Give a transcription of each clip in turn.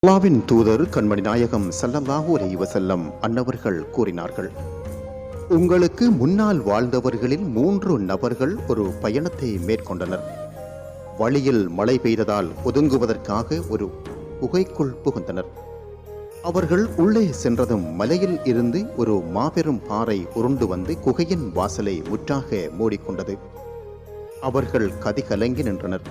அல்லாஹ்வின் தூதர் கண்மணி நாயகம் ஸல்லல்லாஹு அலைஹி வஸல்லம் அன்னவர்கள் கூறினார்கள், உங்களுக்கு முன்னால் வாழ்ந்தவர்களில் 3 நபர்கள் ஒரு பயணத்தை மேற்கொண்டனர். வழியில் மழை பெய்ததால் ஒதுங்குவதற்காக ஒரு குகைக்குள் புகுந்தனர். அவர்கள் உள்ளே சென்றதும் மலையில் இருந்து ஒரு மாபெரும் பாறை உருண்டு வந்து குகையின் வாசலை முற்றாக மூடிக்கொண்டது. அவர்கள் கதிகலங்கி நின்றனர்.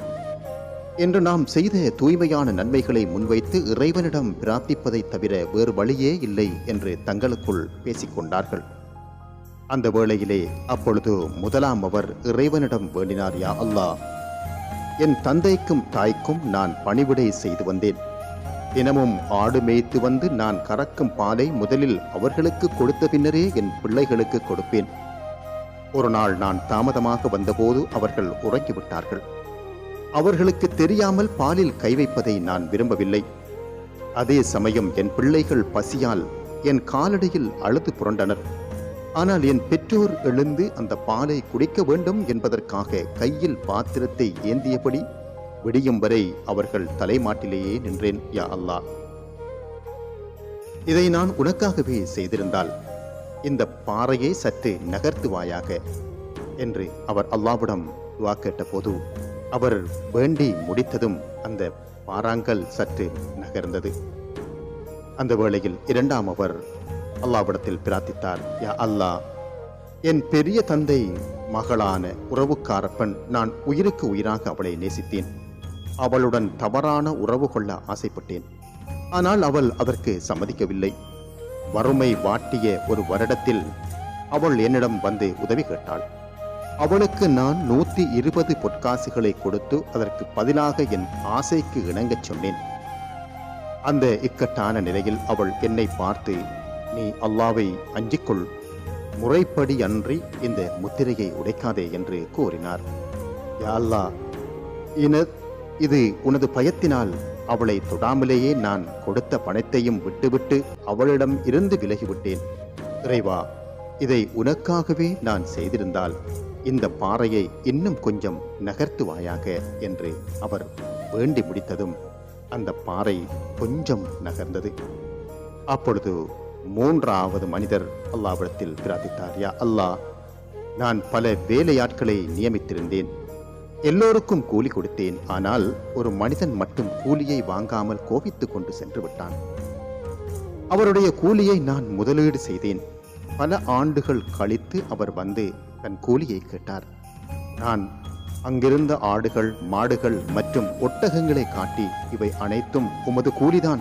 என்று நாம் செய்த தூய்மையான நன்மைகளை முன்வைத்து இறைவனிடம் பிரார்த்திப்பதைத் தவிர வேறு வழியே இல்லை என்று தங்களுக்குள் பேசிக்கொண்டார்கள். அந்த வேளையிலே அப்பொழுது முதலாம் அவர் இறைவனிடம் வேண்டினார், யா அல்லாஹ், என் தந்தைக்கும் தாய்க்கும் நான் பணிவிடை செய்து வந்தேன். தினமும் ஆடு மேய்த்து வந்து நான் கறக்கும் பாலை முதலில் அவர்களுக்கு கொடுத்த பின்னரே என் பிள்ளைகளுக்கு கொடுப்பேன். ஒரு நாள் நான் தாமதமாக வந்தபோது அவர்கள் உறங்கிவிட்டார்கள். அவர்களுக்கு தெரியாமல் பாலில் கை வைப்பதை நான் விரும்பவில்லை. அதே சமயம் என் பிள்ளைகள் பசியால் என் காலடியில் அழுது புரண்டனர். ஆனால் என் பெற்றோர் எழுந்து அந்த பாலை குடிக்க வேண்டும் என்பதற்காக கையில் பாத்திரத்தை ஏந்தியபடி விடியும் வரை அவர்கள் தலைமாட்டிலேயே நின்றேன். யா அல்லாஹ், இதை நான் உனக்காகவே செய்திருந்தால் இந்த பாறையை சற்று நகர்த்துவாயாக என்று அவர் அல்லாஹ்விடம் துஆ கேட்டபோது, அவர் வேண்டி முடித்ததும் அந்த பாறாங்கல் சற்று நகர்ந்தது. அந்த வேளையில் இரண்டாம் அவர் அல்லாஹ்விடத்தில் பிரார்த்தித்தார், யா அல்லாஹ், என் பெரிய தந்தை மகளான உறவுக்கார பெண், நான் உயிருக்கு உயிராக அவளை நேசித்தேன். அவளுடன் தவறான உறவு கொள்ள ஆசைப்பட்டேன். ஆனால் அவள் அதற்கு சம்மதிக்கவில்லை. வறுமை வாட்டிய ஒரு வருடத்தில் அவள் என்னிடம் வந்து உதவி கேட்டாள். அவளுக்கு நான் 120 பொற்காசுகளை கொடுத்து அதற்கு பதிலாக என் ஆசைக்கு இணங்கச் சொன்னேன். அந்த இக்கட்டான நிலையில் அவள் என்னை பார்த்து, நீ அல்லாஹ்வை அஞ்சிக்கொள், முறைப்படி அன்றி இந்த முத்திரையை உடைக்காதே என்று கூறினார். யா அல்லாஹ், இது உனது பயத்தினால் அவளை தொடாமலேயே நான் கொடுத்த பணத்தையும் விட்டுவிட்டு அவளிடம் இருந்து விலகிவிட்டேன். இறைவா, இதை உனக்காகவே நான் செய்திருந்தால் இந்த பாறையை இன்னும் கொஞ்சம் நகர்த்துவாயாக என்று அவர் வேண்டி முடித்ததும் அந்த பாறை கொஞ்சம் நகர்ந்தது. அப்பொழுது மூன்றாவது மனிதர் அல்லாஹ்விடத்தில் பிரார்த்தித்தார், யா அல்லாஹ், நான் பல வேலையாட்களை நியமித்திருந்தேன். எல்லோருக்கும் கூலி கொடுத்தேன். ஆனால் ஒரு மனிதன் மட்டும் கூலியை வாங்காமல் கோபித்துக் கொண்டு சென்று விட்டான். அவருடைய கூலியை நான் முதலீடு செய்தேன். பல ஆண்டுகள் கழித்து அவர் வந்து தன் கூலியை கேட்டார். நான் அங்கிருந்த ஆடுகள், மாடுகள் மற்றும் ஒட்டகங்களை காட்டி, இவை அனைத்தும் உமது கூலிதான்